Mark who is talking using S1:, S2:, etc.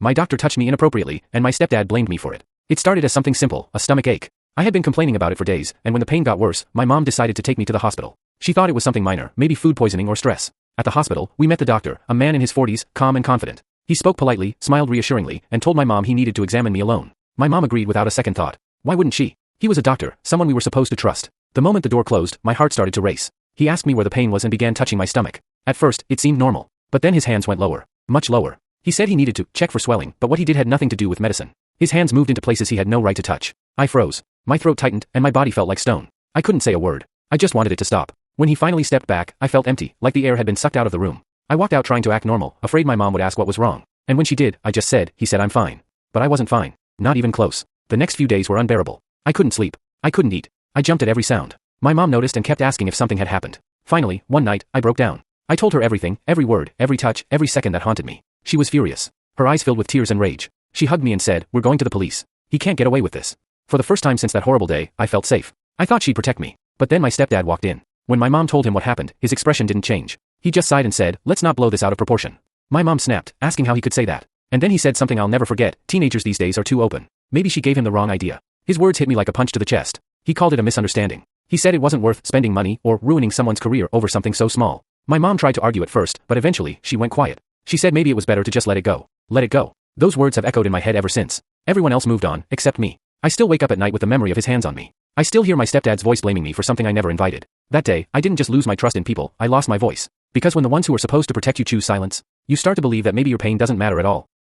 S1: My doctor touched me inappropriately, and my stepdad blamed me for it. It started as something simple, a stomach ache. I had been complaining about it for days, and when the pain got worse, my mom decided to take me to the hospital. She thought it was something minor, maybe food poisoning or stress. At the hospital, we met the doctor, a man in his 40s, calm and confident. He spoke politely, smiled reassuringly, and told my mom he needed to examine me alone. My mom agreed without a second thought. Why wouldn't she? He was a doctor, someone we were supposed to trust. The moment the door closed, my heart started to race. He asked me where the pain was and began touching my stomach. At first, it seemed normal. But then his hands went lower. Much lower. He said he needed to check for swelling, but what he did had nothing to do with medicine. His hands moved into places he had no right to touch. I froze. My throat tightened, and my body felt like stone. I couldn't say a word. I just wanted it to stop. When he finally stepped back, I felt empty, like the air had been sucked out of the room. I walked out trying to act normal, afraid my mom would ask what was wrong. And when she did, I just said, he said I'm fine. But I wasn't fine. Not even close. The next few days were unbearable. I couldn't sleep. I couldn't eat. I jumped at every sound. My mom noticed and kept asking if something had happened. Finally, one night, I broke down. I told her everything, every word, every touch, every second that haunted me. She was furious. Her eyes filled with tears and rage. She hugged me and said, "We're going to the police. He can't get away with this." For the first time since that horrible day, I felt safe. I thought she'd protect me. But then my stepdad walked in. When my mom told him what happened, his expression didn't change. He just sighed and said, "Let's not blow this out of proportion." My mom snapped, asking how he could say that. And then he said something I'll never forget. Teenagers these days are too open. Maybe she gave him the wrong idea. His words hit me like a punch to the chest. He called it a misunderstanding. He said it wasn't worth spending money or ruining someone's career over something so small. My mom tried to argue at first, but eventually, she went quiet. She said maybe it was better to just let it go. Let it go. Those words have echoed in my head ever since. Everyone else moved on, except me. I still wake up at night with the memory of his hands on me. I still hear my stepdad's voice blaming me for something I never invited. That day, I didn't just lose my trust in people, I lost my voice. Because when the ones who are supposed to protect you choose silence, you start to believe that maybe your pain doesn't matter at all.